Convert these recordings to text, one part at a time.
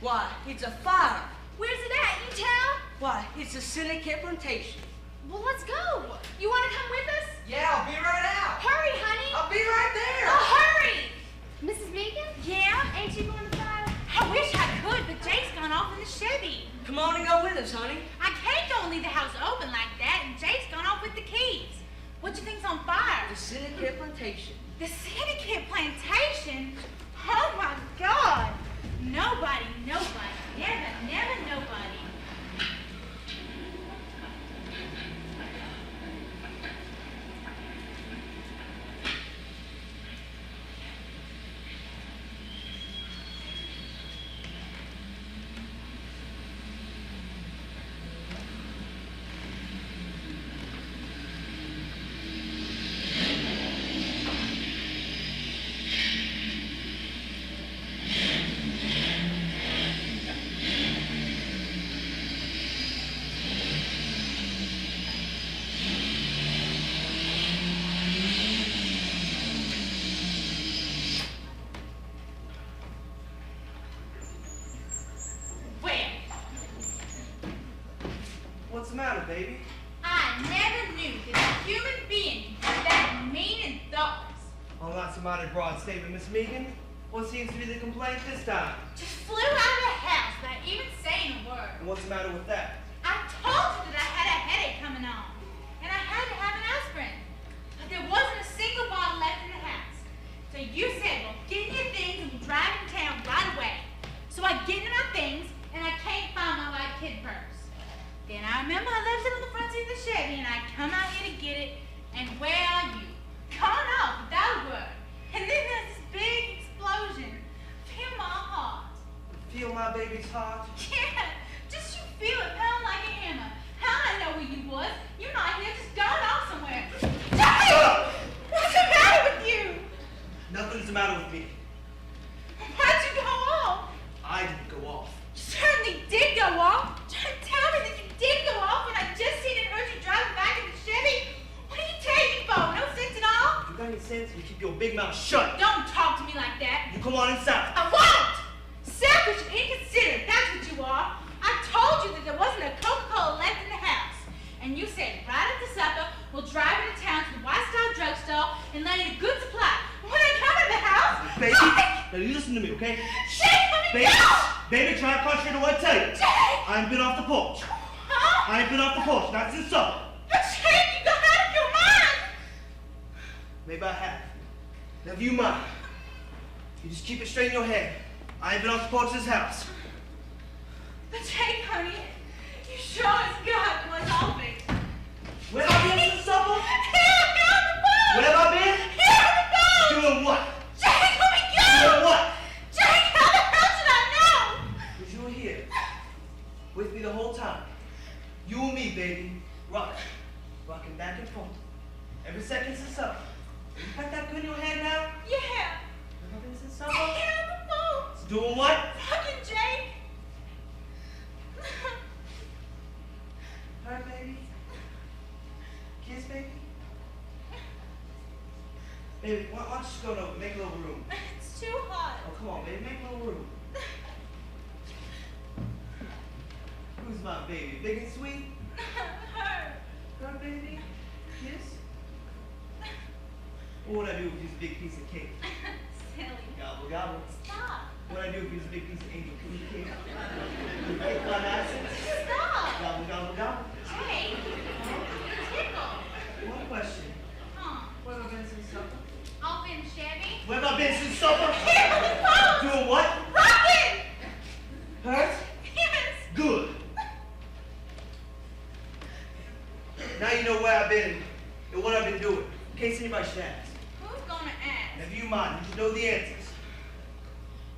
Why, it's a fire. Where's it at? You tell? Why, it's a syndicate plantation. Well, let's go. You want to come with us? Yeah, I'll be right out. Hurry, honey. I'll be right there. Oh, hurry. Mrs. Megan? Yeah? Ain't you going to fire? I wish I could, but Jake's gone off in the Chevy. Come on and go with us, honey. I can't go and leave the house open like that, and Jake's gone off with the keys. What you think's on fire? The syndicate plantation. The syndicate plantation? Oh, my God. Nobody, never nobody. What's the matter, baby? I never knew that a human being could be that mean and thoughtless. Well, not so mighty broad statement, Miss Megan. What seems to be the complaint this time? Just flew out of the house without even saying a word. And what's the matter with that? I told you that I had a headache coming on, and I had to have an aspirin. But there wasn't a single bottle left in the house. So you said, well, get in your things and we'll drive in town right away. So I get in my things, and I can't find my white kid purse. Then I remember I left it on the front seat of the Chevy, and I come out here to get it, and where are you? Gone off without a word. And then there's this big explosion. Feel my heart. Feel my baby's heart? Yeah, just you feel it pound like a hammer. How I know where you was? You're not here, just gone off somewhere. Shut up! What's the matter with you? Nothing's the matter with me. Why'd you go off? I didn't go off. You certainly did go off. Tell me that you did go off when I just seen and heard you driving back in the Chevy. What are you taking for? No sense at all? If you got any sense, you keep your big mouth shut. Don't talk to me like that. You come on inside. I won't! Selfish and inconsiderate, that's what you are. I told you that there wasn't a Coca-Cola left in the house. And you said, right after supper, we'll drive into town to the White Star drugstore and lay in a good supply. When I come in the house... Baby, now you listen to me, okay? Jake, let me go! Baby, try to concentrate on what I tell you. Jake! I ain't been off the porch. Huh? I ain't been off the porch, not since supper. But Jake, you got out of your mind! Maybe I have. Never you mind. You just keep it straight in your head. I ain't been off the porch of this house. But Jake, honey, you sure as God was off it. Where have I been since supper? Here on the boat! Where have I been? Here on the boat! Doing what? Jake, let me go! Doing what? Jake, how the hell should I know? Because you were here. With me the whole time. You and me, baby. Rocking back and forth. Every second since supper. You got that good in your head now? Yeah. Where have I been since supper? Here on the boat! Doing what? Fucking Jake! Her, baby? Kiss, baby? Baby, why don't you just go over, make a little room. It's too hot. Oh, come on, baby, make a little room. Who's my baby? Big and sweet? Her. Her, baby? Kiss? What would I do if it was a big piece of cake? Silly. Gobble, gobble. Stop. What would I do if it was a big piece of angel food cake? Cake by acid? Stop. Gobble, gobble, gobble. Jake. Tickle. One question. Huh. Where have I been since supper? Off in Chevy. Where have I been since supper? Here on the boat. Doing what? Rockin'. Hurt? Yes. Good. Now you know where I've been and what I've been doing, in case anybody should ask. Who's gonna ask? Never you mind, you should know the answers.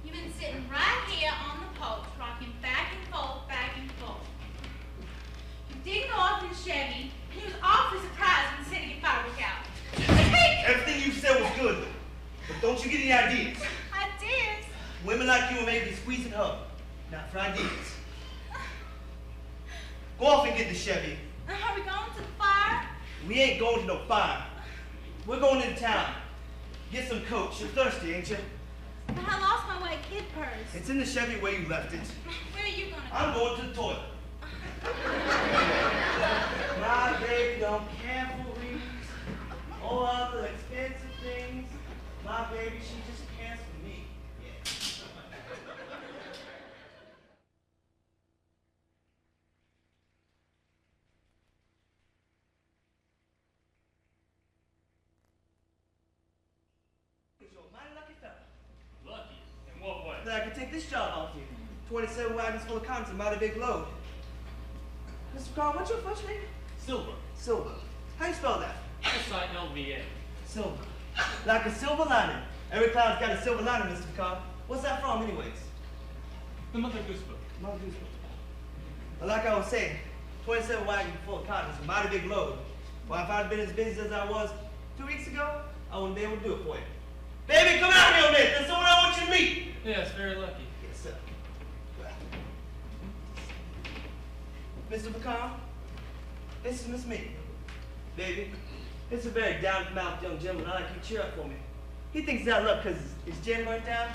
You've been sitting right here on the porch, rocking back and forth, back and forth. You didn't go off in Chevy, and he was awfully surprised when the syndicate fire broke out. Jake! Everything you said was good, but don't you get any ideas. Ideas? Women like you are made to squeeze and hug, not for ideas. Go off and get the Chevy. Are we going to the fire? We ain't going to no fire. We're going into town. Get some coats. You're thirsty, ain't you? But I lost my white kid purse. It's in the Chevy where you left it. Where are you gonna go? I'm going to the toilet. My baby don't care for rings or other expensive things. My baby, she just cares for me. You're a mighty lucky fella. Lucky? In what way? That I can take this job off you. 27 wagons full of cotton's a mighty big load. Mr. Carl, what's your first name? Silver. Silver. How you spell that? S-I-L-V-A. Silver. Like a silver lining. Every cloud's got a silver lining, Mr. Carl. What's that from, anyways? The Mother Goose Book. Mother Goose Book. Well, like I was saying, 27 wagons full of cotton is a mighty big load. Well, if I'd been as busy as I was 2 weeks ago, I wouldn't be able to do it for you. Baby, come out here a minute. There's someone I want you to meet. Yes, very lucky. Yes, sir. Mr. Pecan, this is Miss Me. Baby, it's a very down-to-mouth young gentleman. I'd like you to cheer up for me. He thinks he's out of luck because his gin burnt down.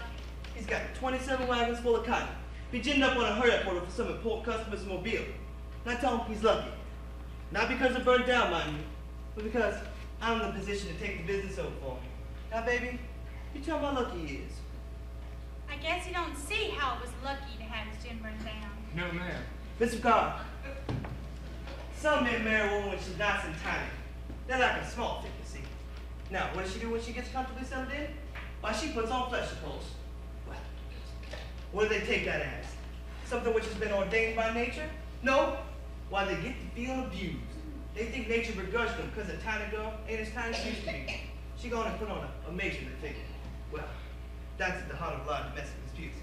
He's got 27 wagons full of cotton. He ginned up on a hurry-up order for some important customers in Mobile. And I tell him he's lucky. Not because it burned down, mind you, but because I'm in the position to take the business over for him. Now, baby, you tell him how lucky he is. I guess you don't see how it was lucky to have his gin burned down. No, ma'am. Mr. Carr, some men marry a woman when she's nice and tiny. They're like a small thing, you see. Now, what does she do when she gets comfortably settled in? Why, she puts on flesh clothes. Well, what do they take that as? Something which has been ordained by nature? No. Why, they get to feeling abused. They think nature begrudged them because a tiny girl ain't as tiny as she used to be. She gonna put on a measurement figure. Well, that's at the heart of a lot of domestic disputes.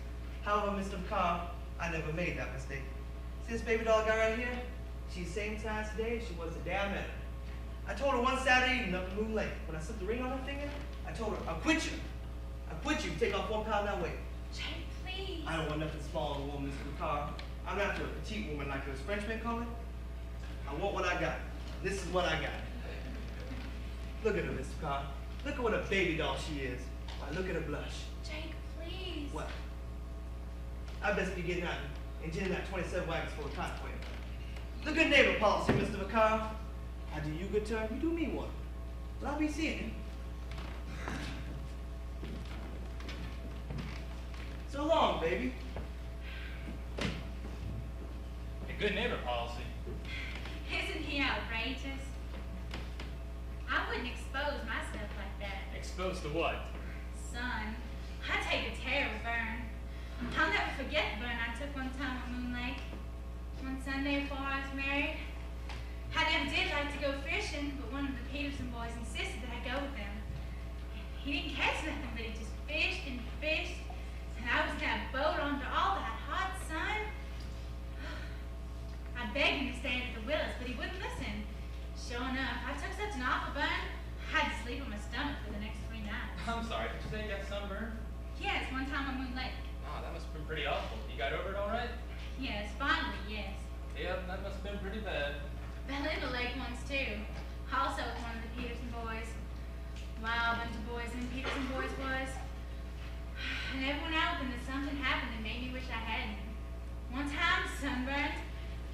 However, Mr. Carr, I never made that mistake. See this baby doll I got right here? She's the same size today as she was the day I met her. I told her one Saturday evening up in Moon Lake, when I slipped the ring on her finger, I told her, I'll quit you. I'll quit you, take off 1 pound that weight. Jay, please. I don't want nothing small in a woman, Mr. Carr. I'm not after a petite woman like those Frenchmen call it. I want what I got. This is what I got. Look at her, Mr. Carr. Look at what a baby doll she is. Why, look at her blush. Jake, please. What? I best be getting out and getting that 27 wagons full of cotton for you. The good neighbor policy, Mr. McCarr. I do you a good turn, you do me one. Well, I'll be seeing you. So long, baby. A good neighbor policy. Isn't he outrageous? I wouldn't expose myself like that. Exposed to what? Son, I take a terrible burn. I'll never forget the burn I took one time on Moon Lake. One Sunday before I was married. I never did like to go fishing, but one of the Peterson boys insisted that I go with them. He didn't catch nothing, but he just fished and fished. And I was in that boat under all that hot sun. I begged him to stay under the willows, but he wouldn't listen. Sure enough, I took such an awful burn, I had to sleep on my stomach for the next 3 nights. I'm sorry, did you say you got sunburned? Yes, one time on Moon Lake. Oh, that must have been pretty awful. You got over it all right? Yes, finally, yes. Yep, that must have been pretty bad. Fell in the lake once too. Also with one of the Peterson boys. Wild bunch of boys and Peterson boys was. And everyone out with them that something happened that made me wish I hadn't. One time sunburned,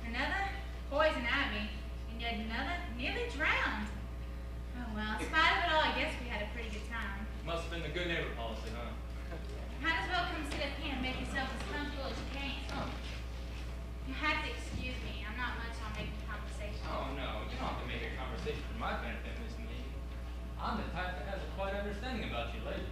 another poison ivy, and yet another nearly drowned. Oh well, in spite of it all, I guess we had a pretty good time. Must have been the good neighbor policy, huh? Might as well come sit up here and make yourself as comfortable as you can. Oh. You have to excuse me. I'm not much on making conversation. Oh, no, you don't have to make a conversation for my benefit, Miss Me. I'm the type that has a quite understanding about you ladies.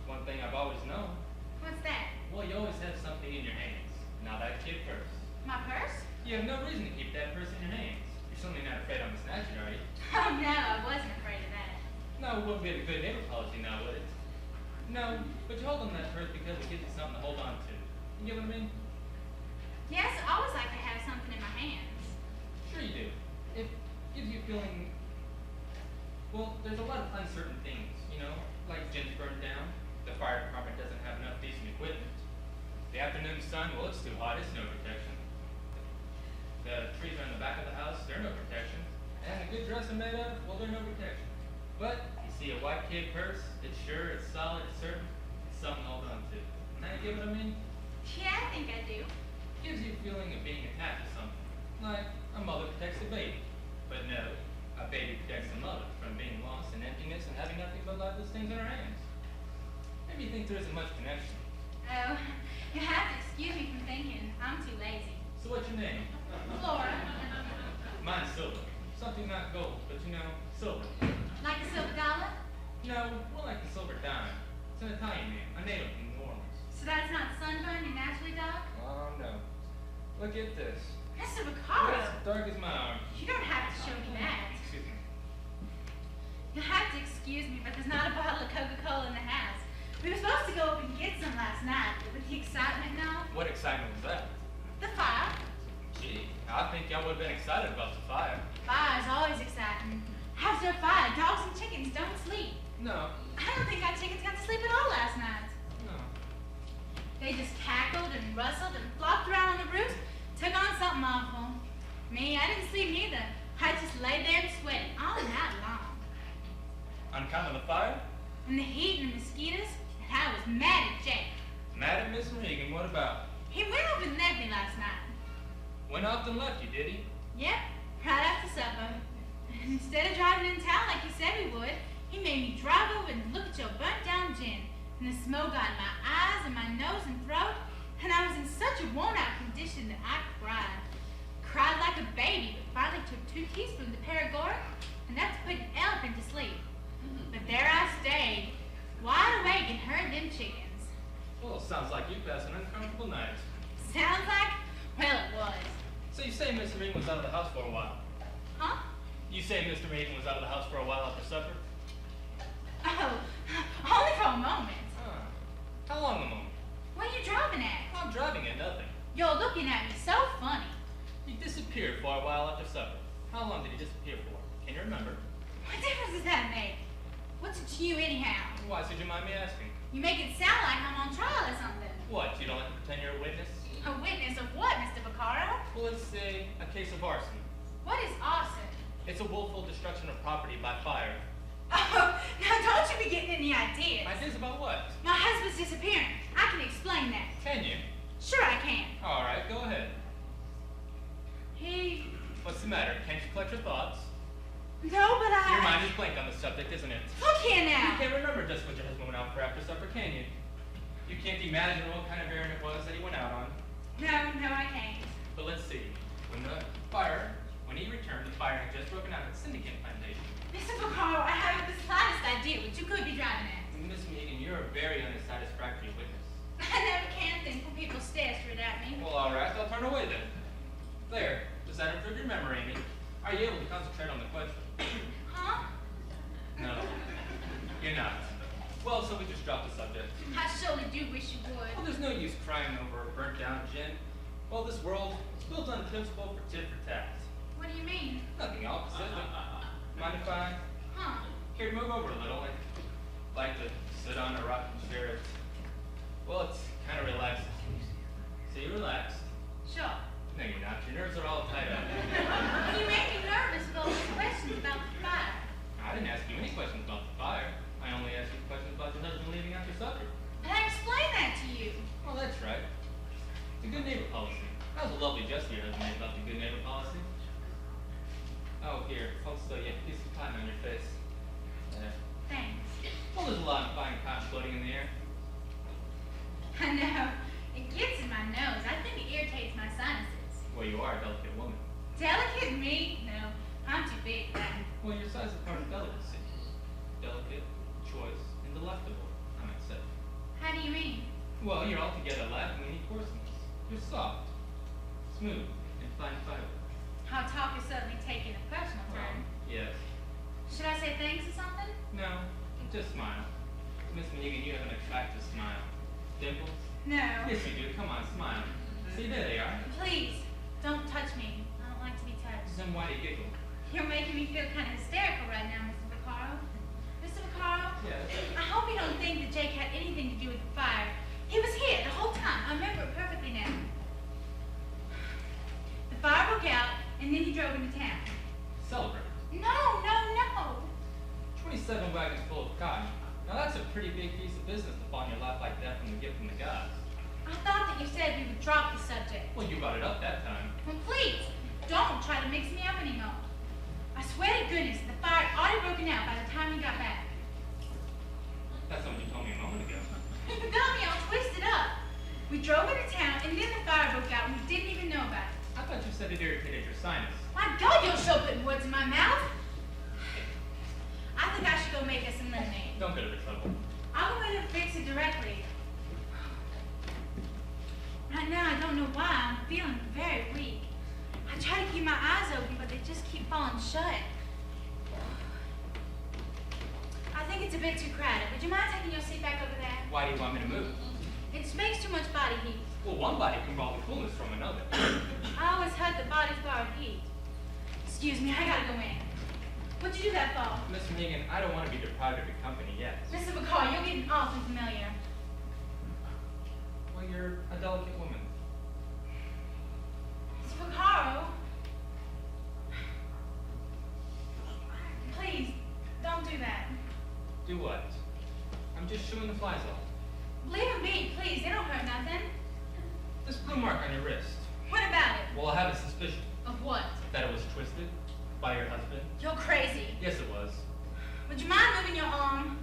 One thing I've always known. What's that? Well, you always have something in your hands. Now that kid purse. My purse? You have no reason to keep that purse in your hands. You're certainly not afraid I'm gonna snatch it, are you? Oh no, I wasn't afraid of that. No, it wouldn't be the good neighbor policy now, would it? No, but you hold on to that purse because it gives you something to hold on to. You get what I mean? Yes, I always like to have something in my hands. Sure you do. It gives you a feeling, well, there's a lot of uncertain things, you know, like gin's burned down, the fire department doesn't have enough decent equipment, the afternoon sun, well, it's too hot, it's no protection. The trees are in the back of the house, they're no protection. And the good dress I'm made of, well, they're no protection. But you see a white kid purse, it's sure, it's solid, it's certain, it's something to hold on to. Now you get what I mean? Yeah, I think I do. Gives you a feeling of being attached to something. Like a mother protects a baby. But no, a baby protects a mother from being lost in emptiness and having nothing but lifeless things in her hands. Maybe you think there isn't much connection. Oh, you have to excuse me from thinking I'm too lazy. So what's your name? Flora, Mine's silver. Something not gold, but you know, silver. like a silver dollar? No, more like a silver dime. It's an Italian name, a native from New Orleans. So that's not sunburn you naturally, Doc? Oh no. Look at this. Mr. Ricardo, It's dark as my arm. you don't have to show me that. Excuse me. You'll have to excuse me, but there's not a bottle of Coca-Cola in the house. We were supposed to go up and get some last night, but with the excitement now, What excitement was that? the fire. Gee, I think y'all would have been excited about the fire. Fire's always exciting. After a fire, dogs and chickens don't sleep. No, I don't think our chickens got to sleep at all last night. no. They just cackled and rustled and flopped around on the roof, took on something awful. Me, I didn't sleep neither. I just lay there and sweated all night long. On account of the fire? And the heat and the mosquitoes, and I was mad at Jake. Mad at Miss Regan, what about? He went up and left me last night. Went off and left you, did he? Yep, right after supper. And instead of driving in town like he said we would, he made me drive over and look at your burnt down gin. And the smoke got in my eyes and my nose and throat, and I was in such a worn out condition that I cried. Cried like a baby, but finally took 2 teaspoons of Paregoric, and that's put an elephant to sleep. But there I stayed, wide awake and heard them chickens. Well, it sounds like you passed an uncomfortable night. Sounds like, well, it was. So you say Mr. Regan was out of the house for a while? Huh? You say Mr. Regan was out of the house for a while after supper? Oh, only for a moment. Huh. How long a moment? What are you driving at? I'm driving at nothing. You're looking at me so funny. He disappeared for a while after supper. How long did he disappear for? Can you remember? What difference does that make? What's it to you anyhow? Why should you mind me asking? You make it sound like I'm on trial or something. What, you don't like to pretend you're a witness? A witness of what, Mr. Vaccaro? Well, let's say a case of arson. What is arson? It's a willful destruction of property by fire. Oh, now don't you be getting any ideas. Ideas about what? My husband's disappearing. I can explain that. Can you? Sure I can. All right, go ahead. He... What's the matter? Can't you collect your thoughts? No, but I... Your mind is blank on the subject, isn't it? Look here You now. can't remember just what your husband went out for after supper, can you? You can't imagine what kind of errand it was that he went out on. No, I can't. But let's see. When he returned, the fire had just broken out at Syndicate Plantation. Mr. Vaccaro, I haven't the slightest idea what you could be driving at. Miss Megan, you're a very unsatisfactory witness. I never can think when people stare straight at me. Well, all right, I'll turn away then. There. Does that improve your memory, Amy? Are you able to concentrate on the question? Huh? No. You're not. Well, so we just dropped the subject. I surely do wish you would. Well, there's no use crying over a burnt down gin. Well, this world is built on a principle for tit for tat. What do you mean? Nothing all Pacific. Mind if I Huh? here move over a little? I'd like to sit on a rocking chair. Well, it's kind of relaxing. So you relaxed? Sure. No, you're not. Your nerves are all tied up. You made me nervous with all those questions about the fire. I didn't ask you any questions about the fire. I only asked you questions about your husband leaving after supper. And I explained that to you. Well, that's right. It's a good neighbor policy. That was a lovely gesture your husband made about the good neighbor policy. Oh, here, hold still. You have a piece of cotton on your face. There. Thanks. Well, there's a lot of fine cotton floating in the air. I know. It gets in my nose. I think it irritates my sinuses. Well, you are a delicate woman. Delicate me? No. I'm too big for that. Well, your size is part of delicacy. Delicate, choice, and delectable, I might say. How do you mean? Well, you're altogether lacking any coarseness. You're soft, smooth, and fine fiber. Our talk is certainly taking a personal turn. Yes. Should I say thanks or something? No, just smile. Miss Megan, you have an attractive smile. Dimples? No. Yes, you do. Come on, smile. See, there they are. Please, don't touch me. I don't like to be touched. Then why do you giggle? You're making me feel kind of hysterical right now, Mr. Vaccaro. Mr. Vaccaro? Yes. I hope you don't think that Jake had anything to do with the fire. He was here the whole time. I remember it perfectly now. The fire broke out, and then he drove into town. Celebrate. No. 27 wagons full of cotton. Now that's a pretty big piece of business to fall in your lap like that from the gift from the gods. I thought that you said we would drop the subject. Well, you brought it up that time. Well, please, don't try to mix me up anymore. I swear to goodness, the fire had already broken out by the time you got back. That's something you told me a moment ago. You got me all twisted up. We drove into town, and then the fire broke out, and we didn't even know about it. I thought you said it irritated your sinus. My God, you'll show putting words in my mouth. I think I should go make us some lemonade. Don't go to the trouble. I'll go in and fix it directly. Right now, I don't know why. I'm feeling very weak. I try to keep my eyes open, but they just keep falling shut. I think it's a bit too crowded. Would you mind taking your seat back over there? Why do you want me to move? It makes too much body heat. Well, one body can borrow the coolness from another. I always heard that bodies borrow heat. Excuse me, I gotta go in. What'd you do that for? Miss Megan, I don't want to be deprived of your company yet. Mr. McCoy, you're getting awfully familiar. Well, you're a delicate woman. Mr. Vaccaro. Please, don't do that. Do what? I'm just shooing the flies off. Leave him be, please. They don't hurt nothing. This blue mark on your wrist. What about it? Well, I have a suspicion Of what? that it was twisted by your husband. You're crazy. Yes, it was. Would you mind moving your arm?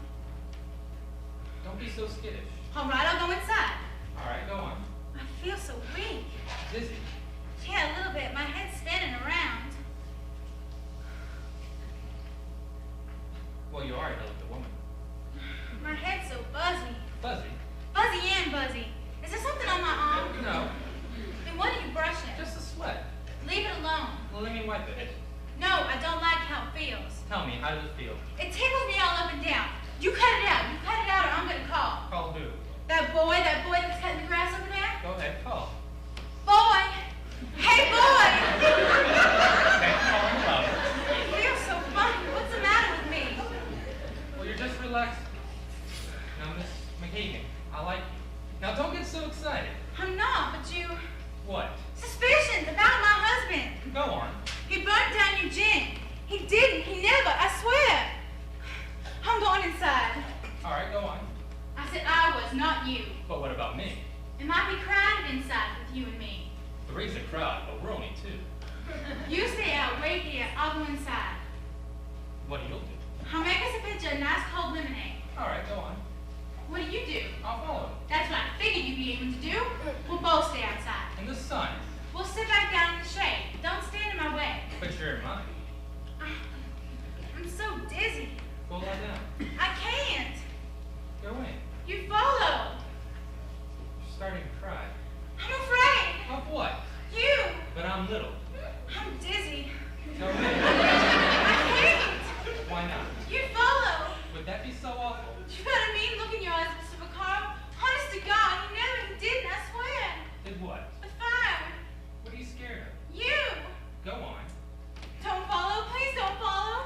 Don't be so skittish. All right, I'll go inside. All right, go on. I feel so weak. Dizzy. Yeah, a little bit. My head's spinning around. Well, you are a delicate woman. My head's so buzzy. Fuzzy? Fuzzy and buzzy. Is there something on my arm? No, Then what are you brushing? just a sweat. Leave it alone. Well, let me wipe it. No, I don't like how it feels. Tell me, how does it feel? It tickles me all up and down. You cut it out. You cut it out or I'm gonna call. Call who? That boy that's cutting the grass over there? Go ahead, call. Boy! Hey, boy! Okay, call him up. It feels so funny. What's the matter with me? Well, you're just relaxed. Now, Miss McHagan, I like you. Now, don't get so excited. I'm not, but you... What? Suspicions about my husband. Go on. He burned down your gin. He didn't. He never. I swear. I'm going inside. All right, go on. I said I was, not you. But what about me? It might be crowded inside with you and me. Three's a crowd, but we're only two. You stay out, wait here. I'll go inside. What do you do? I'll make us a pitcher of nice cold lemonade. All right, go on. What do you do? I'll follow. That's what I figured you'd be able to do. We'll both stay outside. In the sun. We'll sit back down in the shade. Don't stand in my way. But you're in mine. I'm so dizzy. Go lie down. I can't. Go in. You follow. You're starting to cry. I'm afraid. Of what? You. But I'm little. I'm dizzy. Go in. I can't. Why not? You follow. Would that be so awful? You got a mean look in your eyes, Mr. Vaccaro. Honest to God, you never didn't, I swear. Did what? The fire. What are you scared of? You. Go on. Don't follow. Please don't follow.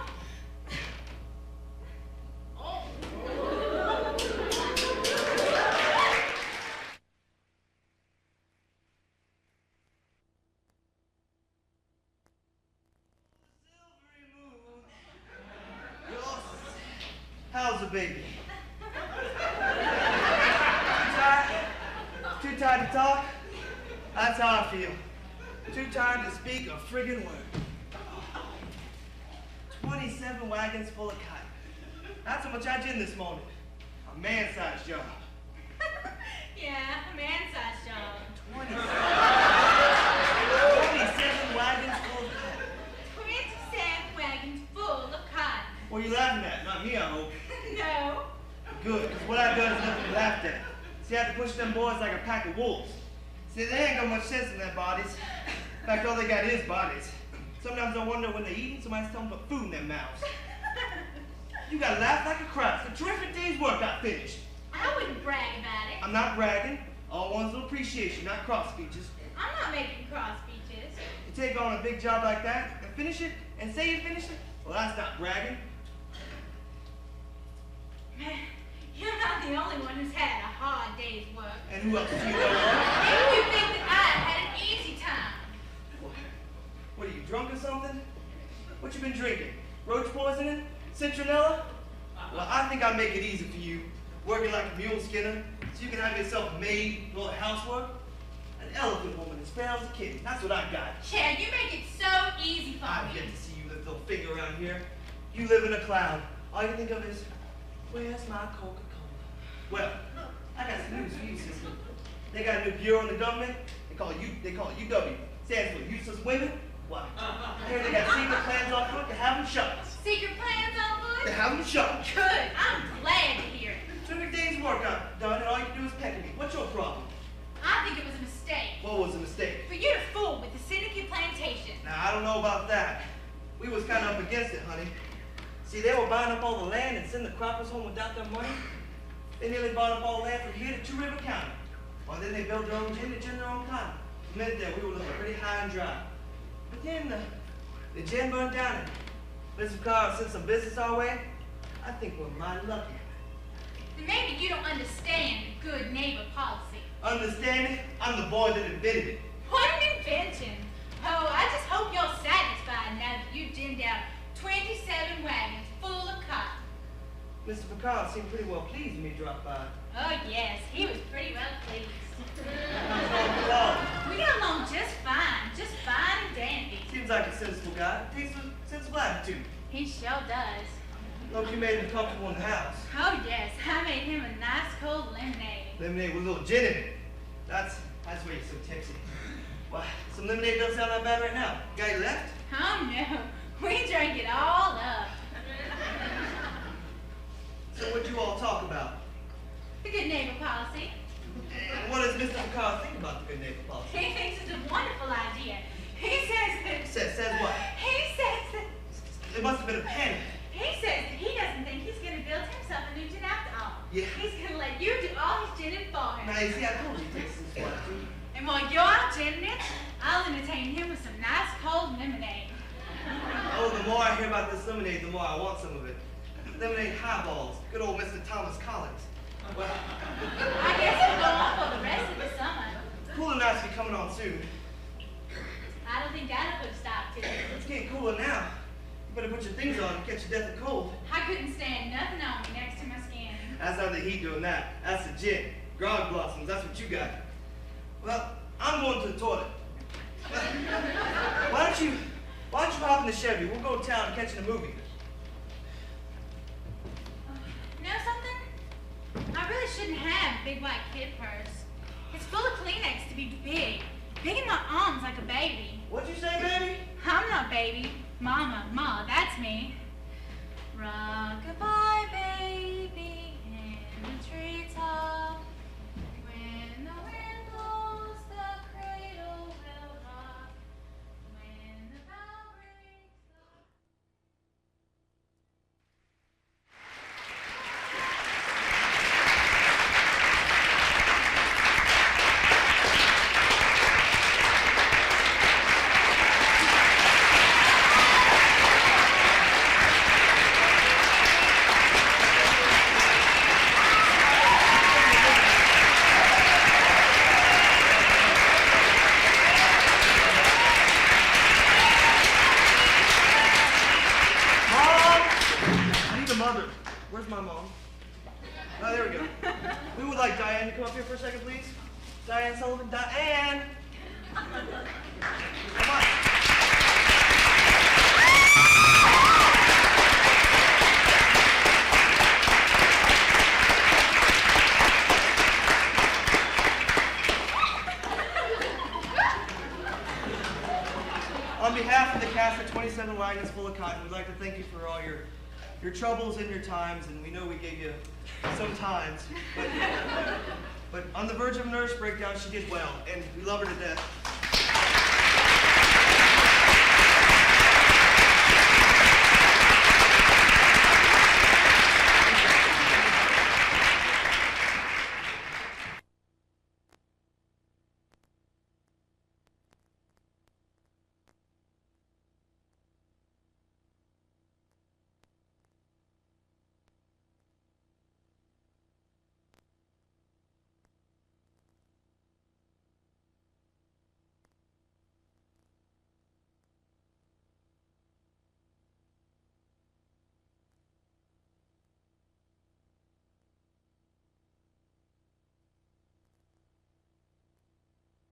Oh. How's the baby? Too tired? Too tired to talk? That's how I feel. Too tired to speak a friggin' word. 27 wagons full of cotton. That's how much I gin this morning. A man-sized job. Yeah, a man-sized job. 27 wagons full of cotton. 27 wagons full of cotton. What are you laughing at? Not me, I hope. No. Good, because what I done is nothing to be laughed at. See, I have to push them boys like a pack of wolves. See, they ain't got much sense in their bodies. In fact, all they got is bodies. Sometimes I wonder when they're eating, somebody's telling them to put food in their mouths. You gotta laugh like a crowd. It's a terrific day's work I finished. I wouldn't brag about it. I'm not bragging. All one's little appreciation, not cross speeches. I'm not making cross speeches. You take on a big job like that and finish it and say you finished it, well, that's not bragging. Man, you're not the only one who's had a hard day's work. And who else do you know? Maybe you think that I had an easy time. What, are you drunk or something? What you been drinking? Roach poisoning? Citronella? Well, I think I'll make it easy for you, working like a mule skinner, so you can have yourself a maid, a little housework. An elephant woman that spells a kitten. That's what I got. Yeah, you make it so easy for I've me. yet to see you lift a little finger around here. You live in a cloud. All you think of is, where's my Coca-Cola? Well, I got some news for you, sister. They got a new bureau in the government. They call it UW. Stands for Useless Women. Why? I hear they got secret plans on foot to have them shot. Secret plans on foot? To have them shot. Good. I'm glad to hear it. Took a day's work out done, and all you can do is peck at me. What's your problem? I think it was a mistake. What was a mistake? For you to fool with the syndicate plantation. Now, I don't know about that. We was kind of up against it, honey. See, they were buying up all the land and sending the croppers home without their money. They nearly bought up all the land from here to Two River County. Well, then they built their own gin and gin their own cotton. The minute there, we were looking pretty high and dry. But then the gin burned down and Mr. Carr sent some business our way. I think we're mighty lucky. Then maybe you don't understand the good neighbor policy. Understand it? I'm the boy that invented it. What an invention. Oh, I just hope you're satisfied now that you've ginned out 27 wagons full of cotton. Mr. Picard seemed pretty well pleased when he dropped by. Oh, yes, he was pretty well pleased. How's it all get along? We got along just fine and dandy. Seems like a sensible guy. Takes a sensible attitude. He sure does. Hope you made him comfortable in the house. Oh, yes, I made him a nice cold lemonade. Lemonade with a little gin in it. That's why you're so tipsy. Why, some lemonade doesn't sound that bad right now. Got any left? Oh, no, we drank it all up. So what'd you all talk about? The good neighbor policy. And what does Mr. Picard think about the good neighbor policy? He thinks it's a wonderful idea. He says that... Says what? He says that... It must have been a panic. He says that he doesn't think he's going to build himself a new gin after all. Yeah. He's going to let you do all his ginning for him. Now, you see, I told you he takes this one, too. And while you're out ginning it, I'll entertain him with some nice cold lemonade. Oh, the more I hear about this lemonade, the more I want some of it. Lemonade highballs. Good old Mr. Thomas Collins. Well, I guess it'll go on for the rest of the summer. cooler nights be coming on soon. I don't think that'll put a stop to it. It's getting cooler now. You better put your things on and catch your death of cold. I couldn't stand nothing on me next to my skin. That's not the heat doing that. That's the gin. Grog blossoms, that's what you got. Well, I'm going to the toilet. Why don't you hop in the Chevy? We'll go to town and catch a movie. You know something? I really shouldn't have a big white kid purse. It's full of Kleenex to be big. Big in my arms like a baby. What'd you say, baby? I'm not baby. Mama, Ma, that's me. Rock-a-bye, baby, in the treetop. When the wind blows, the cradle will rock. When the bough breaks the... Where's my mom? Oh, there we go. We would like Diane to come up here for a second, please. Diane Sullivan. Diane! Come on. On behalf of the cast of 27 Wagons Full of Cotton, we'd like to thank you for all your troubles and your times, and we know we gave you some times, but on the verge of a nervous breakdown, she did well, and we love her to death.